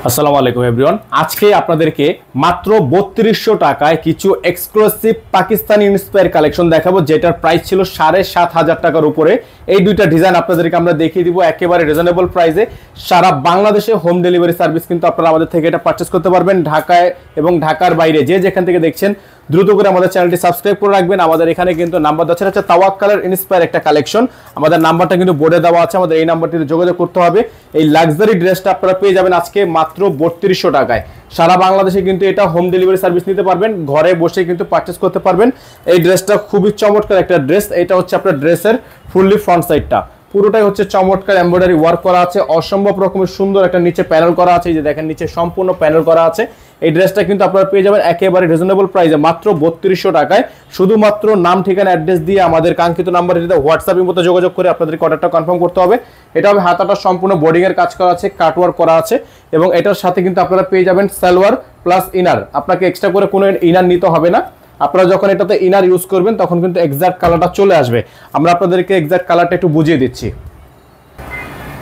আসসালামু আলাইকুম এভরিওয়ান। আজকে আপনাদেরকে মাত্র 3200 টাকায় কিছু এক্সক্লুসিভ পাকিস্তানি ইন্সপায়ার কালেকশন দেখাবো, যেটার প্রাইস ছিল 7500 টাকার উপরে। এই দুইটা ডিজাইন আপনাদেরকে আমরা দেখিয়ে দিব একেবারে রিজনেবল প্রাইসে। সারা বাংলাদেশে হোম ডেলিভারি সার্ভিস কিন্তু আপনারা আমাদের থেকে এটা পারচেস করতে পারবেন। ঢাকায় এবং ঢাকার বাইরে যে যেখান থেকে দেখছেন দ্রুত করে আমাদের চ্যানেলটি সাবস্ক্রাইব করে রাখবেন। আমাদের এখানে কিন্তু নাম্বার দেওয়া আছে তাওয়াক্কালের ইন্সপায়ার একটা কালেকশন, আমাদের নাম্বারটা কিন্তু বোর্ডে দেওয়া আছে, আমাদের এই নাম্বারটিতে যোগাযোগ করতে হবে। এই লাক্সারি ড্রেসটা আপনারা পেয়ে যাবেন আজকে মাত্র 3200 টাকায়। সারা বাংলাদেশে কিন্তু এটা হোম ডেলিভারি সার্ভিস নিতে পারবেন, ঘরে বসে কিন্তু পারচেস করতে পারবেন। এই ড্রেসটা খুবই চমৎকার একটা ড্রেস। এটা হচ্ছে আপনার ড্রেসের ফুললি ফ্রন্ট সাইডটা, পুরোটাই হচ্ছে চমৎকার এমব্রয়ডারি ওয়ার্ক করা আছে, অসম্ভব রকমের সুন্দর একটা নিচে প্যানেল করা আছে। এই যে দেখেন নিচে সম্পূর্ণ প্যানেল করা আছে। এই ড্রেসটা কিন্তু আপনারা পেয়ে যাবেন একেবারে রিজনেবল প্রাইসে মাত্র 3200 টাকায়। শুধুমাত্র নাম ঠিকানা অ্যাড্রেস দিয়ে আমাদের কাঙ্ক্ষিত নাম্বারে হোয়াটসঅ্যাপের মতো যোগাযোগ করে আপনাদেরকে অর্ডারটা কনফার্ম করতে হবে। এটা হবে হাতাটা সম্পূর্ণ বোর্ডিং এর কাজ করা আছে, কাটওয়ার্ক করা আছে, এবং এটার সাথে কিন্তু আপনারা পেয়ে যাবেন সালোয়ার প্লাস ইনার। আপনাকে এক্সট্রা করে কোনো ইনার নিতে হবে না। আপনারা যখন এটাতে ইনার ইউজ করবেন তখন কিন্তু এক্সাক্ট কালারটা চলে আসবে। আমরা আপনাদেরকে এক্সাক্ট কালারটা একটু বুঝিয়ে দিচ্ছি।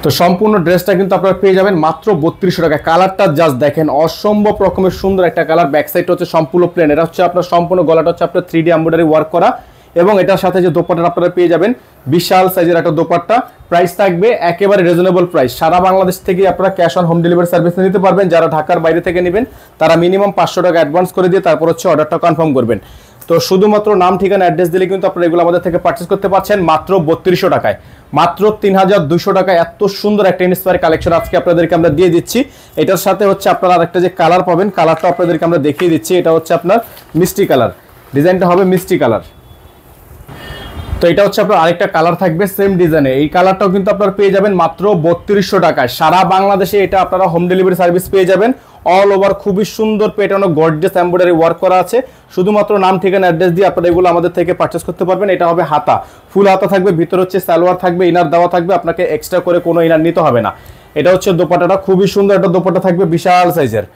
তো সম্পূর্ণ ড্রেসটা কিন্তু আপনারা পেয়ে যাবেন মাত্র 3200 টাকা। কালারটা জাস্ট দেখেন, অসম্ভব রকমের সুন্দর একটা কালার। ব্যাক সাইডটা হচ্ছে সম্পূর্ণ প্লেন, এটা হচ্ছে আপনার সম্পূর্ণ গলাটা হচ্ছে আপনার 3D এমব্রয়ডারি ওয়ার্ক করা, এবং এটার সাথে যে দোপাট্টা আপনারা পেয়ে যাবেন বিশাল সাইজের একটা দোপাট্টা। প্রাইস থাকবে একেবারে রিজনেবল প্রাইস। সারা বাংলাদেশ থেকে আপনারা cash on home delivery service নিতে পারবেন। যারা ঢাকার বাইরে থেকে নেবেন তারা মিনিমাম 500 টাকা অ্যাডভান্স করে দিয়ে তারপর হচ্ছে অর্ডারটা কনফার্ম করবেন। তো শুধুমাত্র নাম ঠিকানা অ্যাড্রেস দিলে কিন্তু আপনারা এগুলো আমাদের থেকে পারচেস করতে পারছেন মাত্র 3200 টাকায়। মাত্র 3200 টাকায় এত সুন্দর একটা ইন্সপায়ার কালেকশন আজকে আপনাদেরকে আমরা দিয়ে দিচ্ছি। এটার সাথে হচ্ছে আপনারা আরেকটা যে কালার পাবেন, কালারটা আপনাদেরকে আমরা দেখিয়ে দিচ্ছি। এটা হচ্ছে আপনার মিষ্টি কালার, ডিজাইনটা হবে মিষ্টি কালার। তো এটা হচ্ছে আপনার আরেকটা কালার থাকবে সেম ডিজাইনে। এই কালারটাও কিন্তু আপনারা পেয়ে যাবেন মাত্র 3200 টাকায়। সারা বাংলাদেশে এটা আপনারা হোম ডেলিভারি সার্ভিস পেয়ে যাবেন। অল ওভার খুবই সুন্দর প্যাটার্ন ও গর্জিয়াস এমব্রয়ডারি ওয়ার্ক করা আছে। শুধুমাত্র নাম ঠিকানা অ্যাড্রেস দিয়ে আপনারা এগুলো আমাদের থেকে পারচেস করতে পারবেন। এটা হবে হাতা, ফুল হাতা থাকবে, ভিতর হচ্ছে সালোয়ার থাকবে, ইনার দেওয়া থাকবে, আপনাকে এক্সট্রা করে কোনো ইনার নিতে হবে না। এটা হচ্ছে দোপাট্টাটা, খুবই সুন্দর একটা দোপাট্টা থাকবে বিশাল সাইজের।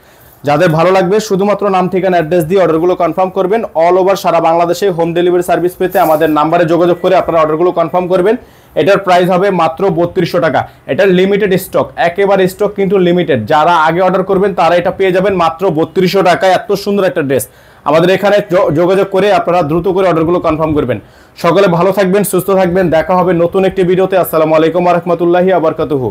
যাদের ভালো লাগবে শুধুমাত্র নাম ঠিকানা অ্যাড্রেস দিয়ে অর্ডারগুলো কনফার্ম করবেন। অল ওভার সারা বাংলাদেশে হোম ডেলিভারি সার্ভিস পেতে আমাদের নাম্বারে যোগাযোগ করে আপনারা অর্ডারগুলো কনফার্ম করবেন। এটার প্রাইস হবে মাত্র 3200 টাকা। এটার লিমিটেড স্টক, একেবারে স্টক কিন্তু লিমিটেড। যারা আগে অর্ডার করবেন তারা এটা পেয়ে যাবেন মাত্র 3200 টাকায়। এত সুন্দর একটা ড্রেস আমাদের এখানে যোগাযোগ করে আপনারা দ্রুত করে অর্ডারগুলো কনফার্ম করবেন। সকলে ভালো থাকবেন, সুস্থ থাকবেন। দেখা হবে নতুন একটি ভিডিওতে। আসসালামু আলাইকুম ওয়া রাহমাতুল্লাহি ওয়া বারাকাতুহু।